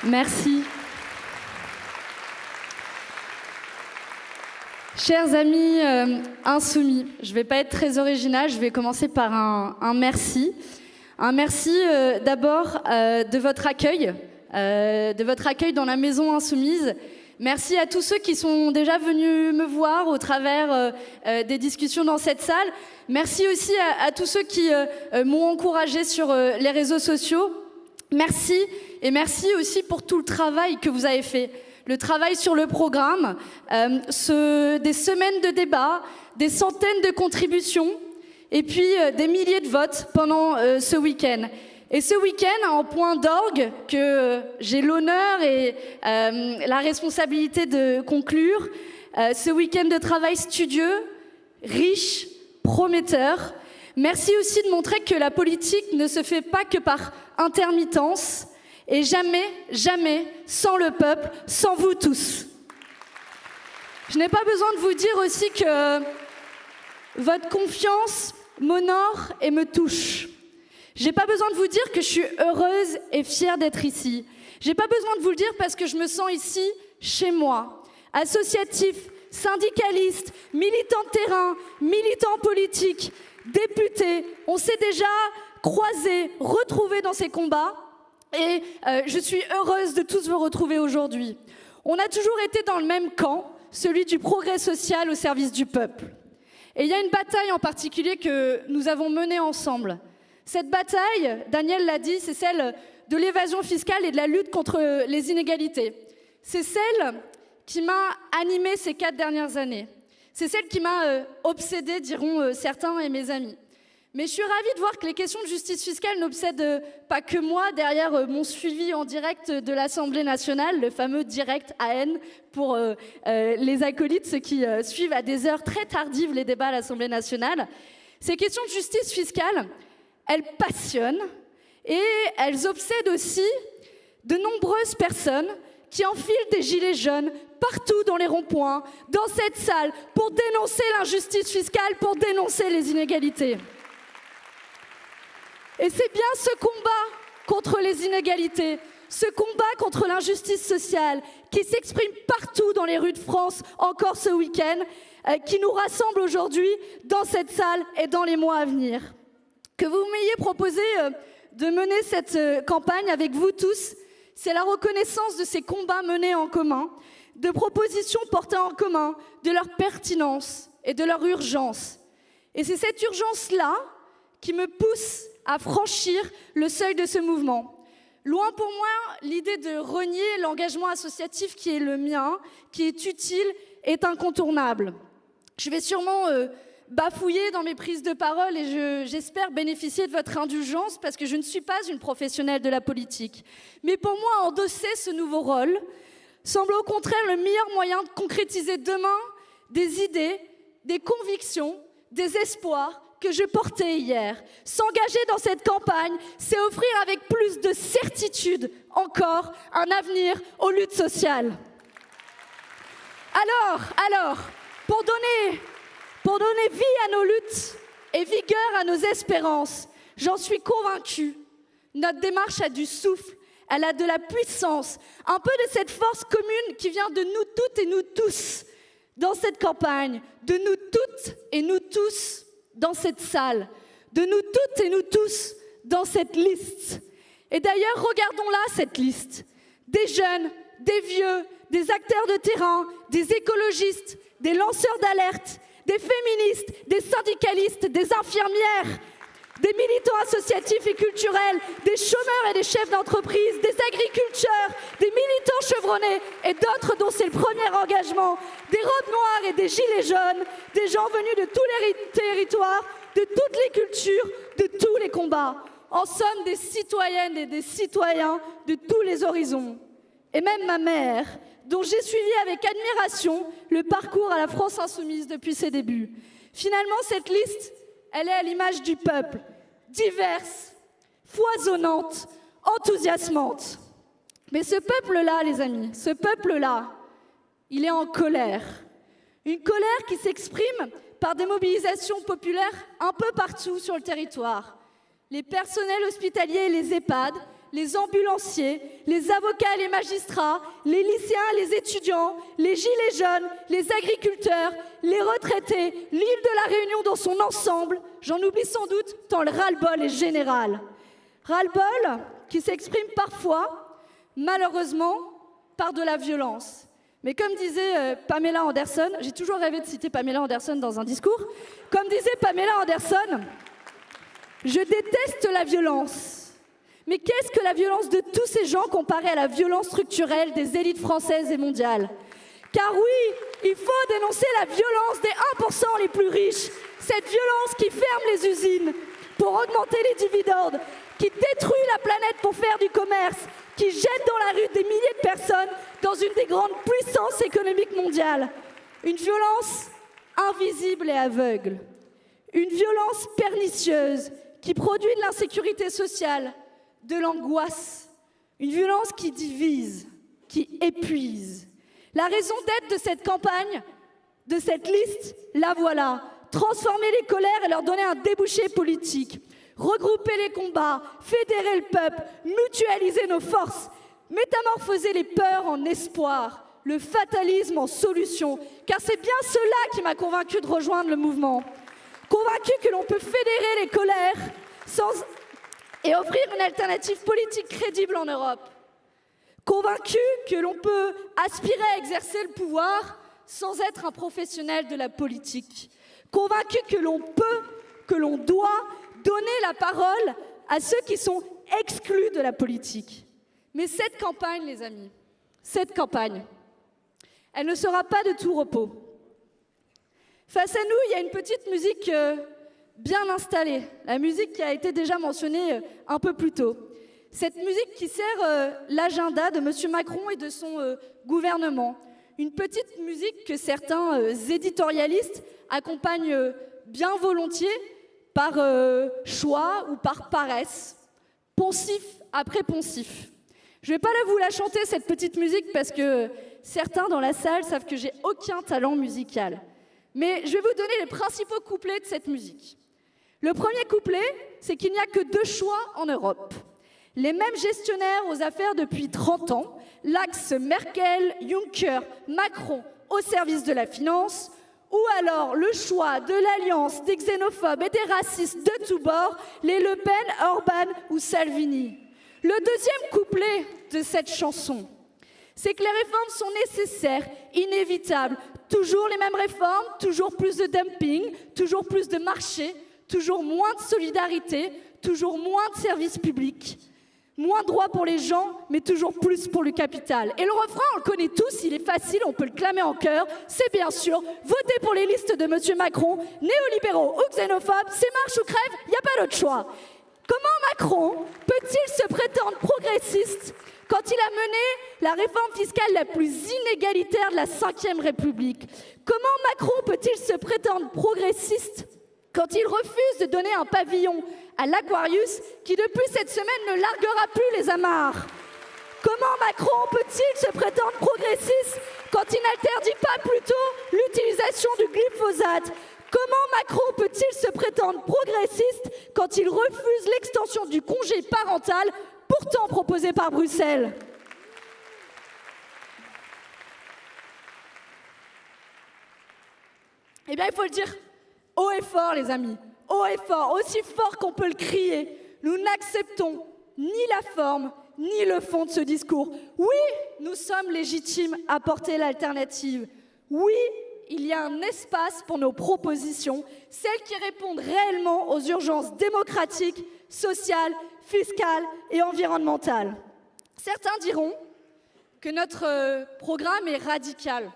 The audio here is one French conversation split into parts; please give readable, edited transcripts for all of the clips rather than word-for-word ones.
Merci. Chers amis insoumis, je ne vais pas être très originale, je vais commencer par un merci. Un merci d'abord de votre accueil dans la maison insoumise. Merci à tous ceux qui sont déjà venus me voir au travers des discussions dans cette salle. Merci aussi à tous ceux qui m'ont encouragé sur les réseaux sociaux. Merci, et merci aussi pour tout le travail que vous avez fait. Le travail sur le programme, des semaines de débats, des centaines de contributions, et puis des milliers de votes pendant ce week-end. Et ce week-end, en point d'orgue, que j'ai l'honneur et la responsabilité de conclure, ce week-end de travail studieux, riche, prometteur. Merci aussi de montrer que la politique ne se fait pas que par intermittence, et jamais, jamais sans le peuple, sans vous tous. Je n'ai pas besoin de vous dire aussi que votre confiance m'honore et me touche. J'ai pas besoin de vous dire que je suis heureuse et fière d'être ici. J'ai pas besoin de vous le dire parce que je me sens ici chez moi. Associatif, syndicaliste, militant de terrain, militant politique, député, on s'est déjà croisés, retrouvés dans ces combats et je suis heureuse de tous vous retrouver aujourd'hui. On a toujours été dans le même camp, celui du progrès social au service du peuple. Et il y a une bataille en particulier que nous avons menée ensemble. Cette bataille, Daniel l'a dit, c'est celle de l'évasion fiscale et de la lutte contre les inégalités. C'est celle qui m'a animée ces 4 dernières années. C'est celle qui m'a obsédée, diront certains et mes amis. Mais je suis ravie de voir que les questions de justice fiscale n'obsèdent pas que moi derrière mon suivi en direct de l'Assemblée nationale, le fameux direct AN pour les acolytes, ceux qui suivent à des heures très tardives les débats à l'Assemblée nationale. Ces questions de justice fiscale, elles passionnent et elles obsèdent aussi de nombreuses personnes qui enfilent des gilets jaunes partout dans les ronds-points, dans cette salle, pour dénoncer l'injustice fiscale, pour dénoncer les inégalités. Et c'est bien ce combat contre les inégalités, ce combat contre l'injustice sociale qui s'exprime partout dans les rues de France, encore ce week-end, qui nous rassemble aujourd'hui dans cette salle et dans les mois à venir. Que vous m'ayez proposé de mener cette campagne avec vous tous, c'est la reconnaissance de ces combats menés en commun, de propositions portées en commun, de leur pertinence et de leur urgence. Et c'est cette urgence-là qui me pousse à franchir le seuil de ce mouvement. Loin pour moi l'idée de renier l'engagement associatif qui est le mien, qui est utile, est incontournable. Je vais sûrement bafouiller dans mes prises de parole et j'espère bénéficier de votre indulgence parce que je ne suis pas une professionnelle de la politique. Mais pour moi, endosser ce nouveau rôle semble au contraire le meilleur moyen de concrétiser demain des idées, des convictions, des espoirs que je portais hier. S'engager dans cette campagne, c'est offrir avec plus de certitude encore un avenir aux luttes sociales. Alors, pour donner vie à nos luttes et vigueur à nos espérances, j'en suis convaincue, notre démarche a du souffle, elle a de la puissance, un peu de cette force commune qui vient de nous toutes et nous tous dans cette campagne, de nous toutes et nous tous dans cette salle, de nous toutes et nous tous dans cette liste. Et d'ailleurs, regardons-la, cette liste. Des jeunes, des vieux, des acteurs de terrain, des écologistes, des lanceurs d'alerte, des féministes, des syndicalistes, des infirmières, des militants associatifs et culturels, des chômeurs et des chefs d'entreprise, des agriculteurs, des militants chevronnés et d'autres dont c'est le premier engagement, des robes noires et des gilets jaunes, des gens venus de tous les territoires, de toutes les cultures, de tous les combats. En somme, des citoyennes et des citoyens de tous les horizons. Et même ma mère, dont j'ai suivi avec admiration le parcours à la France insoumise depuis ses débuts. Finalement, cette liste, elle est à l'image du peuple, diverse, foisonnante, enthousiasmante. Mais ce peuple-là, les amis, ce peuple-là, il est en colère. Une colère qui s'exprime par des mobilisations populaires un peu partout sur le territoire. Les personnels hospitaliers et les EHPAD, les ambulanciers, les avocats et les magistrats, les lycéens et les étudiants, les gilets jaunes, les agriculteurs, les retraités, l'île de la Réunion dans son ensemble, j'en oublie sans doute tant le ras-le-bol est général. Ras-le-bol qui s'exprime parfois, malheureusement, par de la violence. Mais comme disait Pamela Anderson, j'ai toujours rêvé de citer Pamela Anderson dans un discours, comme disait Pamela Anderson, je déteste la violence. Mais qu'est-ce que la violence de tous ces gens comparée à la violence structurelle des élites françaises et mondiales? Car oui, il faut dénoncer la violence des 1% les plus riches, cette violence qui ferme les usines pour augmenter les dividendes, qui détruit la planète pour faire du commerce, qui jette dans la rue des milliers de personnes dans une des grandes puissances économiques mondiales. Une violence invisible et aveugle. Une violence pernicieuse qui produit de l'insécurité sociale, de l'angoisse. Une violence qui divise, qui épuise. La raison d'être de cette campagne, de cette liste, la voilà. Transformer les colères et leur donner un débouché politique. Regrouper les combats, fédérer le peuple, mutualiser nos forces, métamorphoser les peurs en espoir, le fatalisme en solution. Car c'est bien cela qui m'a convaincu de rejoindre le mouvement. Convaincu que l'on peut fédérer les colères et offrir une alternative politique crédible en Europe. Convaincu que l'on peut aspirer à exercer le pouvoir sans être un professionnel de la politique. Convaincu que l'on peut, que l'on doit donner la parole à ceux qui sont exclus de la politique. Mais cette campagne, les amis, cette campagne, elle ne sera pas de tout repos. Face à nous, il y a une petite musique bien installée, la musique qui a été déjà mentionnée un peu plus tôt. Cette musique qui sert l'agenda de M. Macron et de son gouvernement. Une petite musique que certains éditorialistes accompagnent bien volontiers par choix ou par paresse, poncif après poncif. Je ne vais pas vous la chanter, cette petite musique, parce que certains dans la salle savent que j'ai aucun talent musical. Mais je vais vous donner les principaux couplets de cette musique. Le premier couplet, c'est qu'il n'y a que 2 choix en Europe. Les mêmes gestionnaires aux affaires depuis 30 ans, l'axe Merkel, Juncker, Macron au service de la finance, ou alors le choix de l'alliance des xénophobes et des racistes de tous bords, les Le Pen, Orban ou Salvini. Le deuxième couplet de cette chanson, c'est que les réformes sont nécessaires, inévitables. Toujours les mêmes réformes, toujours plus de dumping, toujours plus de marché, toujours moins de solidarité, toujours moins de services publics, moins de droits pour les gens, mais toujours plus pour le capital. Et le refrain, on le connaît tous, il est facile, on peut le clamer en chœur, c'est bien sûr, votez pour les listes de M. Macron, néolibéraux ou xénophobes, c'est marche ou crève, il n'y a pas d'autre choix. Comment Macron peut-il se prétendre progressiste quand il a mené la réforme fiscale la plus inégalitaire de la Ve République? Comment Macron peut-il se prétendre progressiste quand il refuse de donner un pavillon à l'Aquarius qui, depuis cette semaine, ne larguera plus les amarres? Comment Macron peut-il se prétendre progressiste quand il n'interdit pas plutôt l'utilisation du glyphosate? Comment Macron peut-il se prétendre progressiste quand il refuse l'extension du congé parental, pourtant proposé par Bruxelles? Eh bien, il faut le dire haut et fort, les amis, haut et fort, aussi fort qu'on peut le crier. Nous n'acceptons ni la forme, ni le fond de ce discours. Oui, nous sommes légitimes à porter l'alternative. Oui, il y a un espace pour nos propositions, celles qui répondent réellement aux urgences démocratiques, sociales, fiscales et environnementales. Certains diront que notre programme est radical.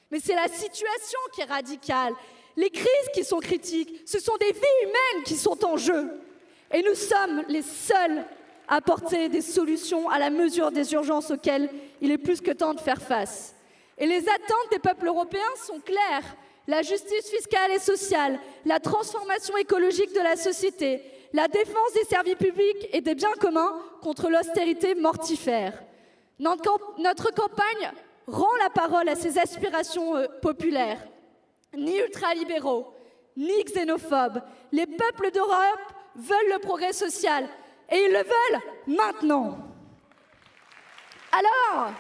Mais c'est la situation qui est radicale. Les crises qui sont critiques, ce sont des vies humaines qui sont en jeu. Et nous sommes les seuls à apporter des solutions à la mesure des urgences auxquelles il est plus que temps de faire face. Et les attentes des peuples européens sont claires. La justice fiscale et sociale, la transformation écologique de la société, la défense des services publics et des biens communs contre l'austérité mortifère. Notre campagne rend la parole à ces aspirations populaires. Ni ultralibéraux, ni xénophobes. Les peuples d'Europe veulent le progrès social. Et ils le veulent maintenant. Alors,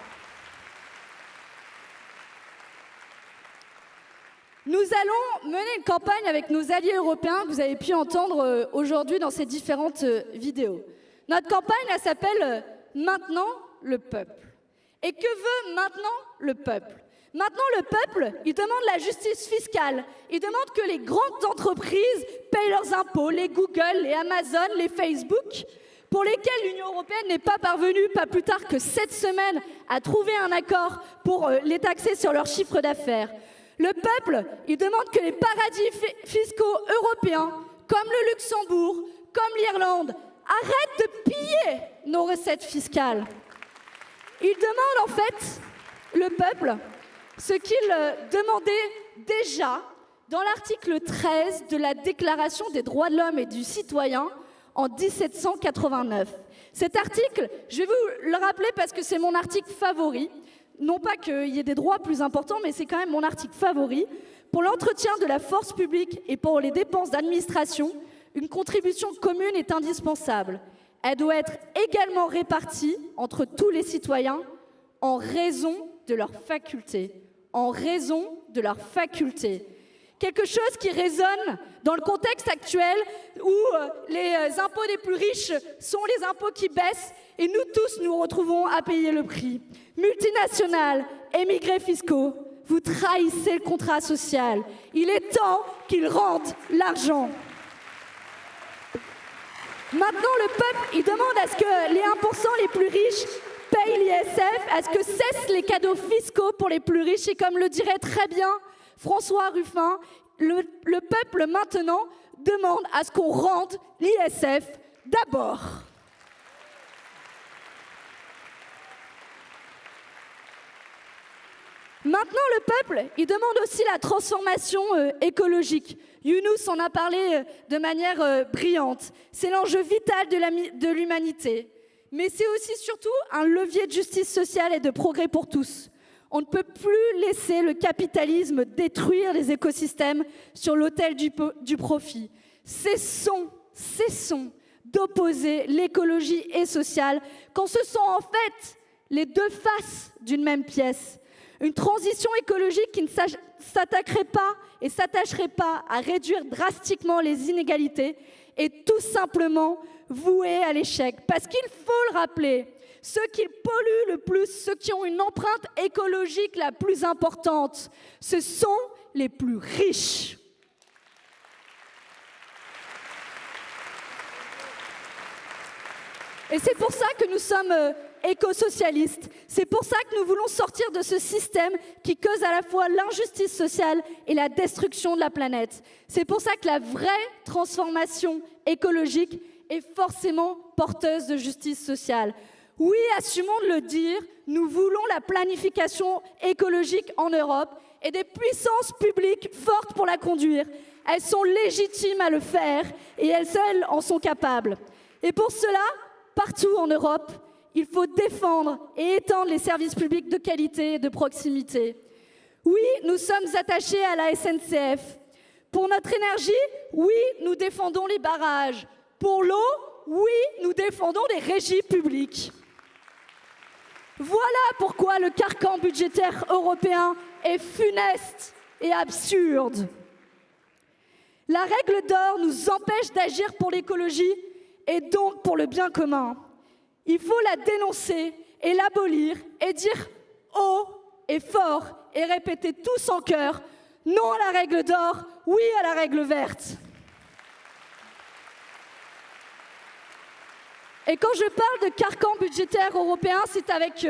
nous allons mener une campagne avec nos alliés européens que vous avez pu entendre aujourd'hui dans ces différentes vidéos. Notre campagne, elle s'appelle « Maintenant le peuple ». Et que veut maintenant le peuple? Maintenant, le peuple, il demande la justice fiscale. Il demande que les grandes entreprises payent leurs impôts, les Google, les Amazon, les Facebook, pour lesquels l'Union européenne n'est pas parvenue, pas plus tard que cette semaine, à trouver un accord pour les taxer sur leur chiffre d'affaires. Le peuple, il demande que les paradis fiscaux européens, comme le Luxembourg, comme l'Irlande, arrêtent de piller nos recettes fiscales. Il demande en fait, le peuple, ce qu'il demandait déjà dans l'article 13 de la Déclaration des droits de l'homme et du citoyen en 1789. Cet article, je vais vous le rappeler parce que c'est mon article favori. Non pas qu'il y ait des droits plus importants, mais c'est quand même mon article favori. Pour l'entretien de la force publique et pour les dépenses d'administration, une contribution commune est indispensable. Elle doit être également répartie entre tous les citoyens en raison de leurs facultés. En raison de leurs facultés. Quelque chose qui résonne dans le contexte actuel où les impôts des plus riches sont les impôts qui baissent et nous tous nous retrouvons à payer le prix. Multinationales, émigrés fiscaux, vous trahissez le contrat social. Il est temps qu'ils rendent l'argent. Maintenant, le peuple, il demande à ce que les 1% les plus riches payent l'ISF, à ce que cessent les cadeaux fiscaux pour les plus riches. Et comme le dirait très bien François Ruffin, le peuple maintenant demande à ce qu'on rende l'ISF d'abord. Maintenant, le peuple, il demande aussi la transformation écologique. Younous en a parlé de manière brillante. C'est l'enjeu vital de l'humanité. Mais c'est aussi surtout un levier de justice sociale et de progrès pour tous. On ne peut plus laisser le capitalisme détruire les écosystèmes sur l'autel du profit. Cessons d'opposer l'écologie et sociale quand ce sont en fait les deux faces d'une même pièce. Une transition écologique qui ne s'attaquerait pas et s'attacherait pas à réduire drastiquement les inégalités est tout simplement vouée à l'échec. Parce qu'il faut le rappeler, ceux qui polluent le plus, ceux qui ont une empreinte écologique la plus importante, ce sont les plus riches. Et c'est pour ça que nous sommes éco-socialistes. C'est pour ça que nous voulons sortir de ce système qui cause à la fois l'injustice sociale et la destruction de la planète. C'est pour ça que la vraie transformation écologique est forcément porteuse de justice sociale. Oui, assumons de le dire, nous voulons la planification écologique en Europe et des puissances publiques fortes pour la conduire. Elles sont légitimes à le faire et elles seules en sont capables. Et pour cela, partout en Europe, il faut défendre et étendre les services publics de qualité et de proximité. Oui, nous sommes attachés à la SNCF. Pour notre énergie, oui, nous défendons les barrages. Pour l'eau, oui, nous défendons les régies publiques. Voilà pourquoi le carcan budgétaire européen est funeste et absurde. La règle d'or nous empêche d'agir pour l'écologie et donc pour le bien commun. Il faut la dénoncer et l'abolir et dire haut et fort et répéter tous en chœur non à la règle d'or, oui à la règle verte. Et quand je parle de carcan budgétaire européen, c'est avec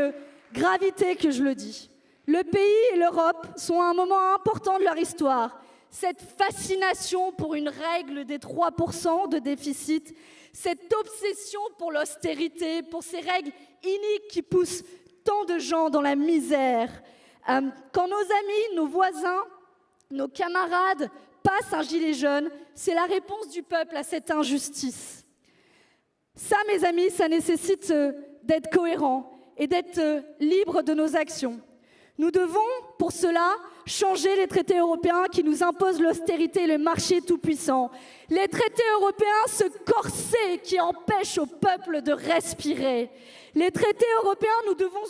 gravité que je le dis. Le pays et l'Europe sont à un moment important de leur histoire. Cette fascination pour une règle des 3% de déficit, cette obsession pour l'austérité, pour ces règles iniques qui poussent tant de gens dans la misère. Quand nos amis, nos voisins, nos camarades passent un gilet jaune, c'est la réponse du peuple à cette injustice. Ça, mes amis, ça nécessite d'être cohérent et d'être libre de nos actions. Nous devons, pour cela, changer les traités européens qui nous imposent l'austérité et le marché tout-puissant. Les traités européens, ce corset qui empêche au peuple de respirer. Les traités européens, nous devons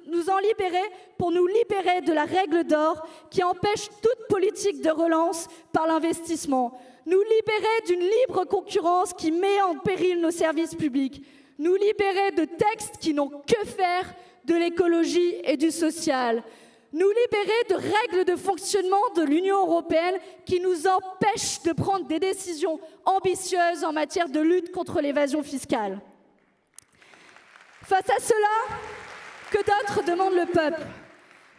nous en libérer pour nous libérer de la règle d'or qui empêche toute politique de relance par l'investissement. Nous libérer d'une libre concurrence qui met en péril nos services publics. Nous libérer de textes qui n'ont que faire de l'écologie et du social. Nous libérer de règles de fonctionnement de l'Union européenne qui nous empêchent de prendre des décisions ambitieuses en matière de lutte contre l'évasion fiscale. Face à cela, que d'autres demande le peuple?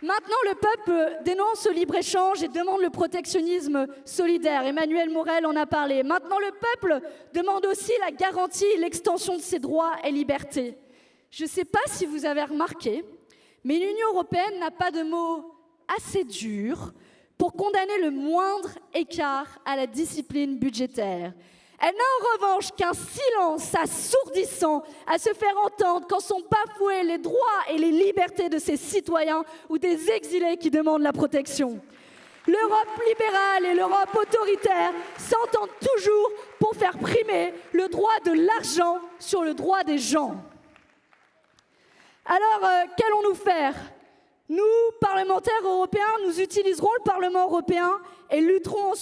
Maintenant, le peuple dénonce le libre-échange et demande le protectionnisme solidaire. Emmanuel Morel en a parlé. Maintenant, le peuple demande aussi la garantie et l'extension de ses droits et libertés. Je ne sais pas si vous avez remarqué, mais l'Union européenne n'a pas de mots assez durs pour condamner le moindre écart à la discipline budgétaire. Elle n'a en revanche qu'un silence assourdissant à se faire entendre quand sont bafoués les droits et les libertés de ses citoyens ou des exilés qui demandent la protection. L'Europe libérale et l'Europe autoritaire s'entendent toujours pour faire primer le droit de l'argent sur le droit des gens. Alors, qu'allons-nous faire ? Nous, parlementaires européens, nous utiliserons le Parlement européen et lutterons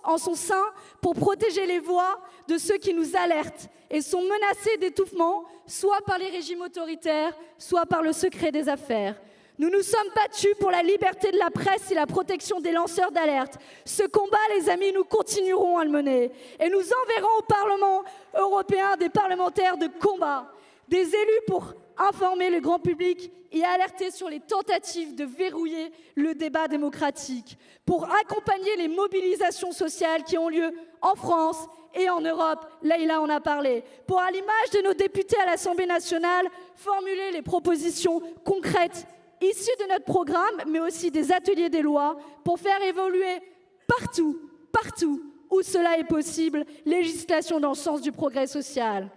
en son sein pour protéger les voix de ceux qui nous alertent et sont menacés d'étouffement, soit par les régimes autoritaires, soit par le secret des affaires. Nous nous sommes battus pour la liberté de la presse et la protection des lanceurs d'alerte. Ce combat, les amis, nous continuerons à le mener. Et nous enverrons au Parlement européen des parlementaires de combat, des élus pour informer le grand public et alerter sur les tentatives de verrouiller le débat démocratique, pour accompagner les mobilisations sociales qui ont lieu en France et en Europe. Leïla en a parlé. Pour, à l'image de nos députés à l'Assemblée nationale, formuler les propositions concrètes issues de notre programme, mais aussi des ateliers des lois, pour faire évoluer partout où cela est possible, législation dans le sens du progrès social.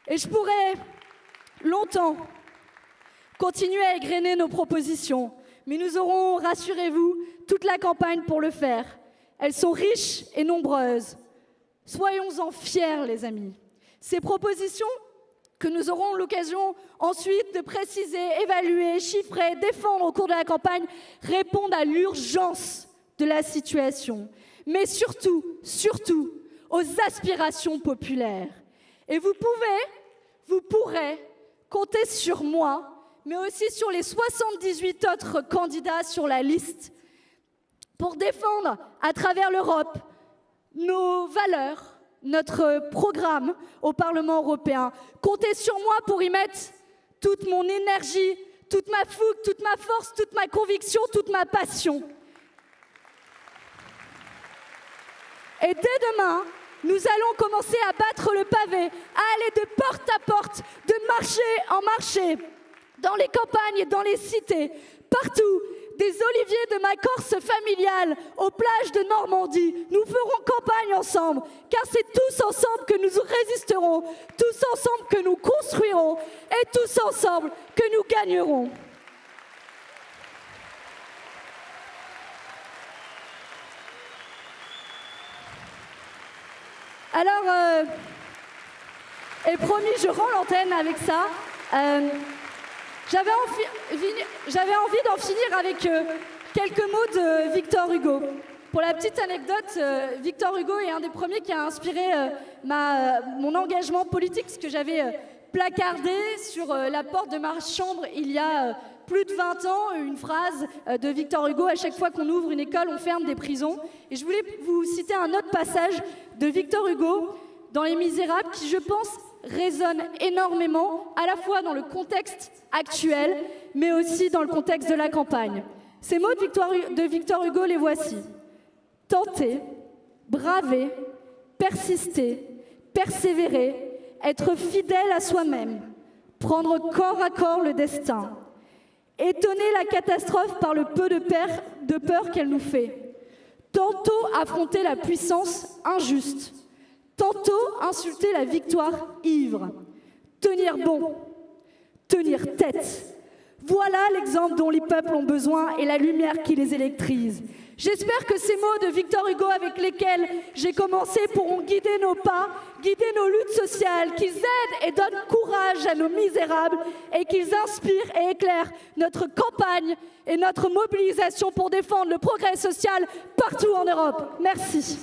Et je pourrais longtemps continuer à égrener nos propositions, mais nous aurons, rassurez-vous, toute la campagne pour le faire. Elles sont riches et nombreuses. Soyons-en fiers, les amis. Ces propositions que nous aurons l'occasion ensuite de préciser, évaluer, chiffrer, défendre au cours de la campagne, répondent à l'urgence de la situation, mais surtout aux aspirations populaires. Et vous pourrez compter sur moi, mais aussi sur les 78 autres candidats sur la liste, pour défendre à travers l'Europe nos valeurs, notre programme au Parlement européen. Comptez sur moi pour y mettre toute mon énergie, toute ma fougue, toute ma force, toute ma conviction, toute ma passion. Et dès demain, nous allons commencer à battre le pavé, à aller de porte à porte, de marché en marché, dans les campagnes et dans les cités, partout, des oliviers de ma Corse familiale aux plages de Normandie. Nous ferons campagne ensemble, car c'est tous ensemble que nous résisterons, tous ensemble que nous construirons et tous ensemble que nous gagnerons. Alors, et promis, je rends l'antenne avec ça. J'avais envie d'en finir avec quelques mots de Victor Hugo. Pour la petite anecdote, Victor Hugo est un des premiers qui a inspiré mon engagement politique, ce que j'avais placardé sur la porte de ma chambre il y a plus de 20 ans, une phrase de Victor Hugo: à chaque fois qu'on ouvre une école, on ferme des prisons. Et je voulais vous citer un autre passage de Victor Hugo dans Les Misérables qui, je pense, résonne énormément, à la fois dans le contexte actuel, mais aussi dans le contexte de la campagne. Ces mots de Victor Hugo, les voici. Tenter, braver, persister, persévérer, être fidèle à soi-même, prendre corps à corps le destin, étonner la catastrophe par le peu de peur qu'elle nous fait, tantôt affronter la puissance injuste, tantôt insulter la victoire ivre, tenir bon, tenir tête, Voilà l'exemple dont les peuples ont besoin et la lumière qui les électrise. J'espère que ces mots de Victor Hugo avec lesquels j'ai commencé pourront guider nos pas, guider nos luttes sociales, qu'ils aident et donnent courage à nos misérables et qu'ils inspirent et éclairent notre campagne et notre mobilisation pour défendre le progrès social partout en Europe. Merci.